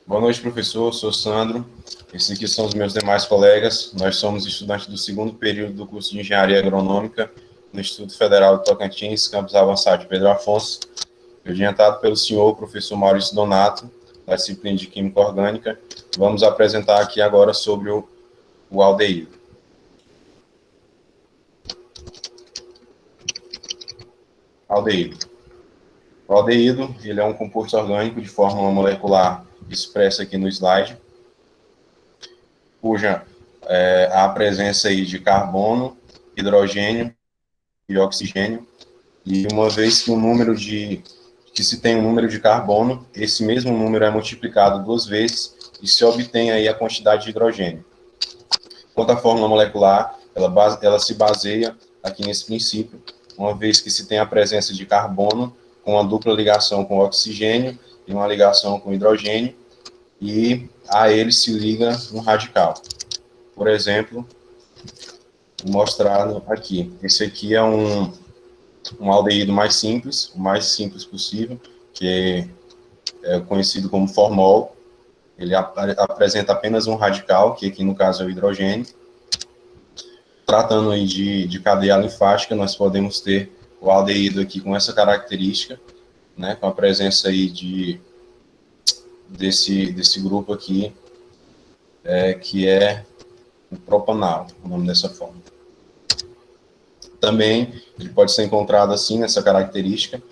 Boa noite, professor. Eu sou Sandro. Esses aqui são os meus demais colegas. Nós somos estudantes do segundo período do curso de Engenharia Agronômica no Instituto Federal do Tocantins, campus avançado de Pedro Afonso. Orientado pelo senhor, professor Maurício Donato, da disciplina de Química Orgânica. Vamos apresentar aqui agora sobre o aldeído. Aldeído. O aldeído, ele é um composto orgânico de fórmula molecular expressa aqui no slide, cuja há a presença aí de carbono, hidrogênio e oxigênio, e uma vez que se tem um número de carbono, esse mesmo número é multiplicado 2 vezes e se obtém aí a quantidade de hidrogênio. Quanto à fórmula molecular, ela se baseia aqui nesse princípio, uma vez que se tem a presença de carbono com uma dupla ligação com oxigênio e uma ligação com hidrogênio, e a ele se liga um radical. Por exemplo, mostrado aqui. Esse aqui é um aldeído mais simples, o mais simples possível, que é conhecido como formol. Ele apresenta apenas um radical, que aqui no caso é o hidrogênio. Tratando aí de cadeia linfática, nós podemos ter o aldeído aqui com essa característica, né, com a presença aí desse grupo aqui, que é o propanal, o nome dessa forma. Também ele pode ser encontrado assim, nessa característica,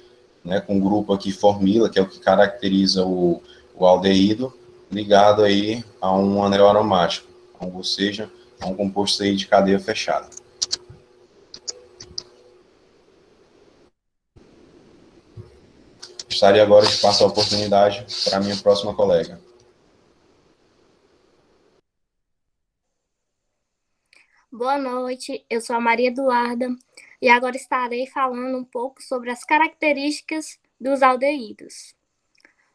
né, com o grupo aqui formila, que é o que caracteriza o aldeído, ligado aí a um anel aromático, ou seja, a um composto aí de cadeia fechada. Gostaria agora de passar a oportunidade para a minha próxima colega. Boa noite, eu sou a Maria Eduarda e agora estarei falando um pouco sobre as características dos aldeídos.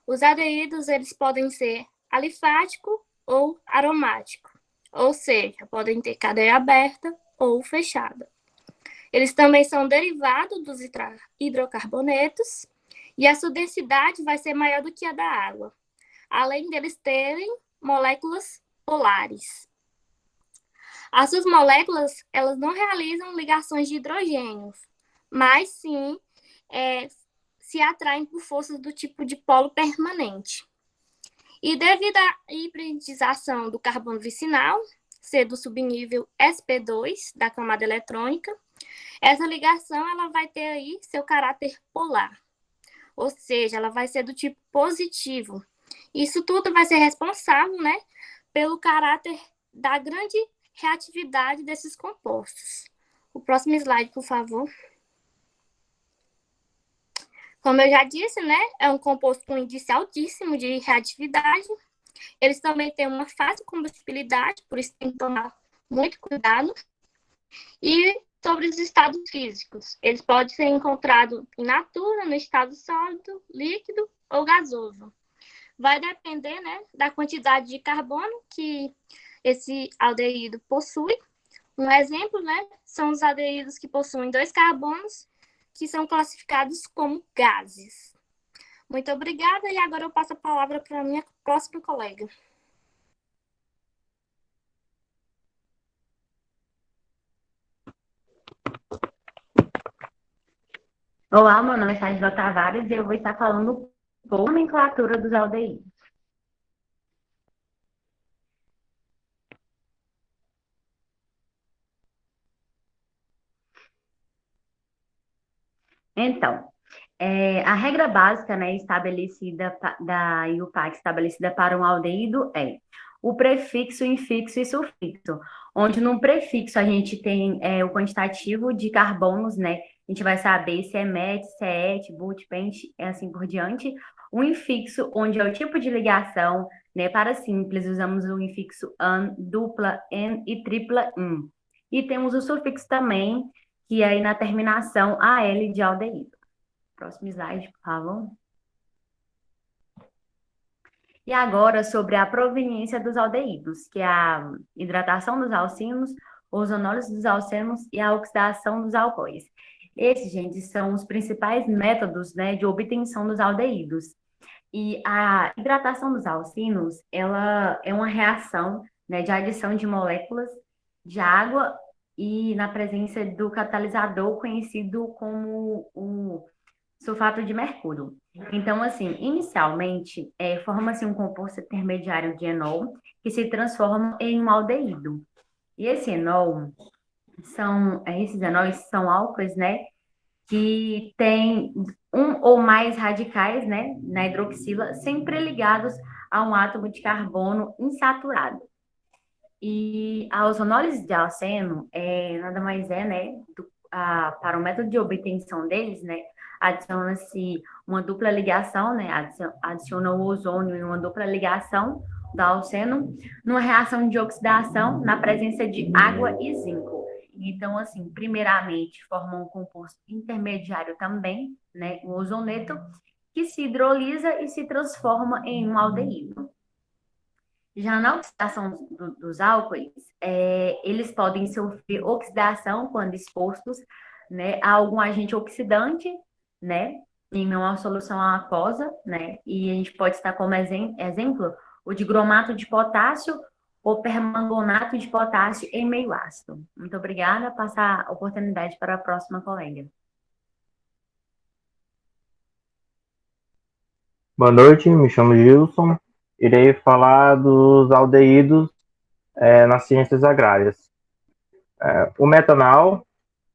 Os aldeídos, eles podem ser alifático ou aromático, ou seja, podem ter cadeia aberta ou fechada. Eles também são derivados dos hidrocarbonetos e a sua densidade vai ser maior do que a da água, além deles terem moléculas polares. As suas moléculas, elas não realizam ligações de hidrogênio, mas sim se atraem por forças do tipo de polo permanente. E devido à hibridização do carbono vicinal, ser do subnível sp2 da camada eletrônica, essa ligação ela vai ter aí seu caráter polar, ou seja, ela vai ser do tipo positivo. Isso tudo vai ser responsável, né, pelo caráter da grande reatividade desses compostos. O próximo slide, por favor. Como eu já disse, né, é um composto com índice altíssimo de reatividade. Eles também têm uma fácil combustibilidade, por isso tem que tomar muito cuidado. E sobre os estados físicos, eles podem ser encontrados in natura, no estado sólido, líquido ou gasoso. Vai depender, né, da quantidade de carbono que esse aldeído possui. Um exemplo, né, são os aldeídos que possuem 2 carbonos, que são classificados como gases. Muito obrigada, e agora eu passo a palavra para a minha próxima colega. Olá, meu nome é Sardila Tavares e eu vou estar falando um pouco da nomenclatura dos aldeídos. Então, a regra básica, né, estabelecida da IUPAC, estabelecida para um aldeído é o prefixo, infixo e sufixo, onde no prefixo a gente tem o quantitativo de carbonos, né, a gente vai saber se é met, se é et, but, pent, e assim por diante. O infixo, onde é o tipo de ligação, né, para simples, usamos o infixo an, dupla, en e tripla in. E temos o sufixo também, que é aí na terminação AL de aldeído. Próximo slide, por favor. E agora sobre a proveniência dos aldeídos, que é a hidratação dos alcinos, ozonólise dos alcenos e a oxidação dos alcoóis. Esses, gente, são os principais métodos, né, de obtenção dos aldeídos. E a hidratação dos alcinos, ela é uma reação, né, de adição de moléculas de água e na presença do catalisador conhecido como o sulfato de mercúrio. Então, assim, inicialmente, forma-se um composto intermediário de enol que se transforma em um aldeído. E esses enóis são álcoois, né, que têm um ou mais radicais, né, na hidroxila, sempre ligados a um átomo de carbono insaturado. E a ozonólise de arseno nada mais é, né, para o método de obtenção deles, né, adiciona-se uma dupla ligação, né, adiciona o ozônio em uma dupla ligação do arseno numa reação de oxidação na presença de água e zinco. Então, assim, primeiramente, forma um composto intermediário também, né, o ozoneto, que se hidrolisa e se transforma em um aldeído. Já na oxidação dos álcoois, eles podem sofrer oxidação quando expostos, né, a algum agente oxidante, né, em uma solução aquosa, né, e a gente pode estar como exemplo o digromato de potássio ou permangonato de potássio em meio ácido. Muito obrigada, passar a oportunidade para a próxima colega. Boa noite, me chamo Gilson. Irei falar dos aldeídos nas ciências agrárias. O metanol,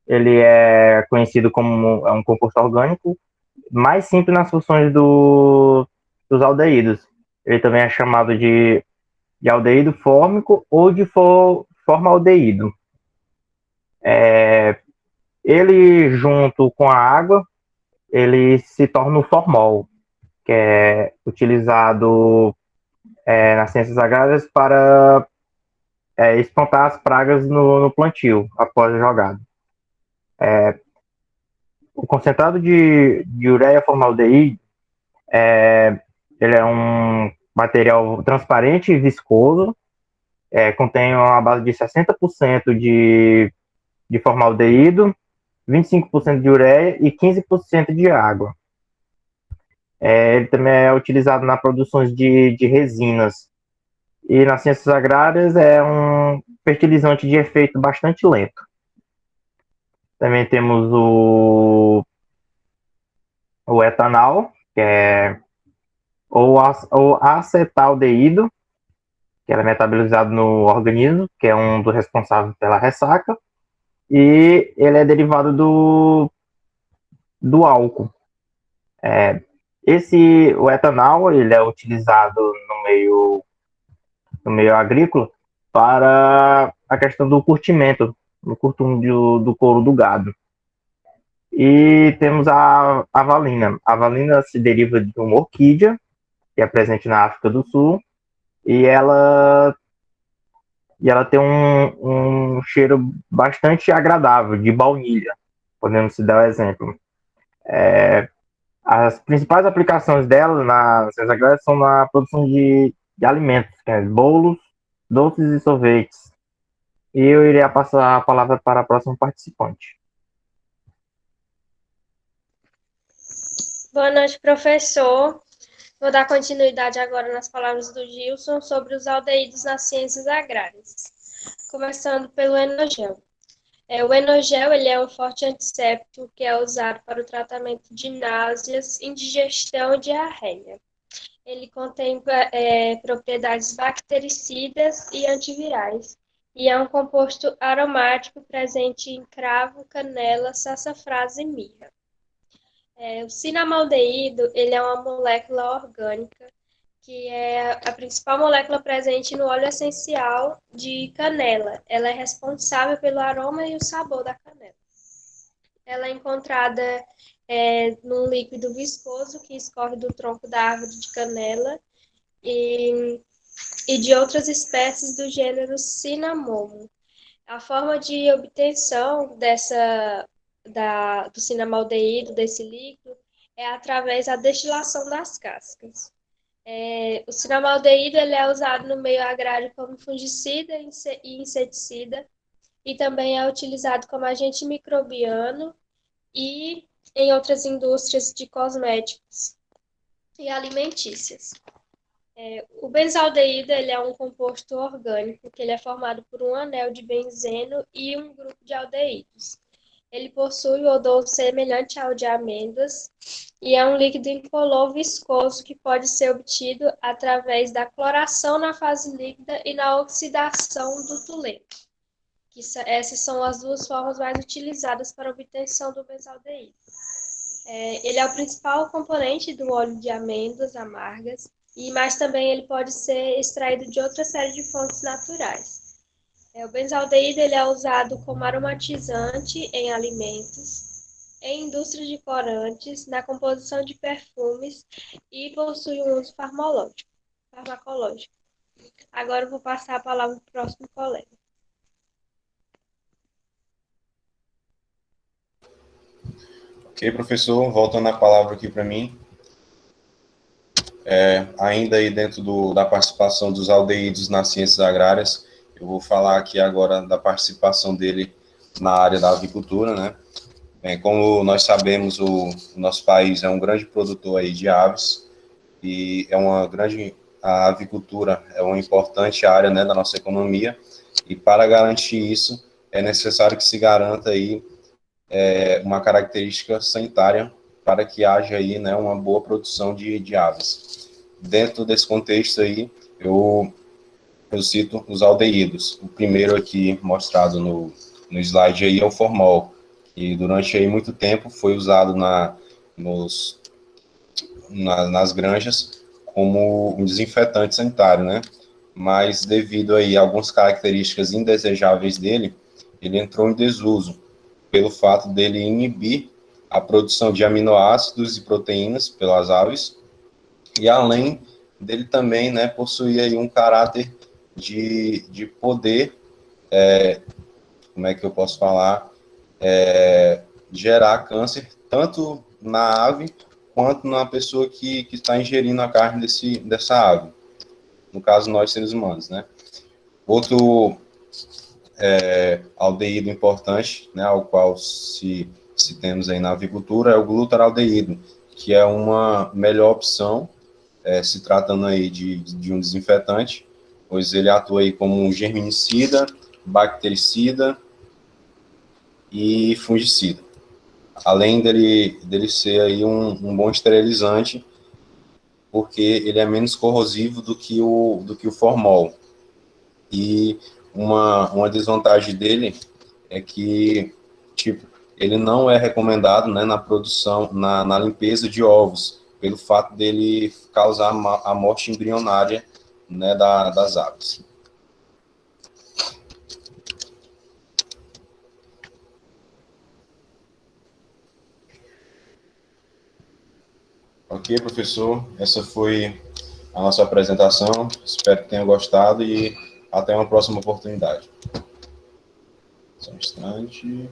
ele é conhecido como um composto orgânico mais simples nas funções dos aldeídos. Ele também é chamado de aldeído fórmico ou de formaldeído. Ele, junto com a água, ele se torna o formol, que é utilizado nas ciências agrárias para espantar as pragas no plantio, após a jogada. O concentrado de ureia formaldeído, ele é um material transparente e viscoso, contém uma base de 60% de formaldeído, 25% de ureia e 15% de água. Ele também é utilizado na produção de resinas. E nas ciências agrárias é um fertilizante de efeito bastante lento. Também temos o etanol, que é o acetaldeído, que é metabolizado no organismo, que é um dos responsáveis pela ressaca, e ele é derivado do álcool. O etanol ele é utilizado no meio agrícola para a questão do curtimento, no curto do couro do gado. E temos a avalina. A avalina se deriva de uma orquídea, que é presente na África do Sul, e ela tem um cheiro bastante agradável, de baunilha, podemos se dar o exemplo. As principais aplicações dela nas ciências agrárias são na produção de alimentos, bolos, doces e sorvetes. E eu iria passar a palavra para a próxima participante. Boa noite, professor. Vou dar continuidade agora nas palavras do Gilson sobre os aldeídos nas ciências agrárias. Começando pelo enogel. O enogel ele é um forte antisséptico que é usado para o tratamento de náuseas, indigestão e diarreia. Ele contém propriedades bactericidas e antivirais. E é um composto aromático presente em cravo, canela, sassafrás e mirra. O cinamaldeído ele é uma molécula orgânica que é a principal molécula presente no óleo essencial de canela. Ela é responsável pelo aroma e o sabor da canela. Ela é encontrada num líquido viscoso que escorre do tronco da árvore de canela e de outras espécies do gênero Cinnamomum. A forma de obtenção do cinamaldeído, desse líquido, é através da destilação das cascas. O cinamaldeído ele é usado no meio agrário como fungicida e inseticida e também é utilizado como agente microbiano e em outras indústrias de cosméticos. e alimentícias. O benzaldeído ele é um composto orgânico que ele é formado por um anel de benzeno e um grupo de aldeídos. Ele possui o odor semelhante ao de amêndoas e é um líquido incolor viscoso que pode ser obtido através da cloração na fase líquida e na oxidação do tuleno. Essas são as duas formas mais utilizadas para a obtenção do benzaldeído. Ele é o principal componente do óleo de amêndoas amargas, mas também ele pode ser extraído de outra série de fontes naturais. O benzaldeído ele é usado como aromatizante em alimentos, em indústria de corantes, na composição de perfumes e possui um uso farmacológico. Agora eu vou passar a palavra para o próximo colega. Ok, professor, voltando a palavra aqui para mim. Ainda aí dentro da participação dos aldeídos nas ciências agrárias, eu vou falar aqui agora da participação dele na área da avicultura, né? Como nós sabemos, o nosso país é um grande produtor aí de aves e a avicultura é uma importante área, né, da nossa economia, e para garantir isso é necessário que se garanta aí uma característica sanitária para que haja aí, né, uma boa produção de aves. Dentro desse contexto aí, eu cito os aldeídos. O primeiro aqui mostrado no slide aí é o formol, que durante aí muito tempo foi usado nas granjas como um desinfetante sanitário, né? Mas devido aí a algumas características indesejáveis dele, ele entrou em desuso, pelo fato dele inibir a produção de aminoácidos e proteínas pelas aves, e além dele também, né, possuir aí um caráter de poder, como é que eu posso falar, gerar câncer, tanto na ave, quanto na pessoa que está ingerindo a carne dessa ave, no caso nós seres humanos, né. Outro aldeído importante, né, ao qual se temos aí na avicultura, é o glutaraldeído, que é uma melhor opção, se tratando aí de um desinfetante, pois ele atua aí como um germinicida, bactericida e fungicida. Além dele ser aí um bom esterilizante, porque ele é menos corrosivo do que o formol. E uma desvantagem dele é que, tipo, ele não é recomendado, né, na produção, na limpeza de ovos, pelo fato dele causar a morte embrionária, né, das aves. Ok, professor, essa foi a nossa apresentação, espero que tenha gostado e até uma próxima oportunidade. Só um instante.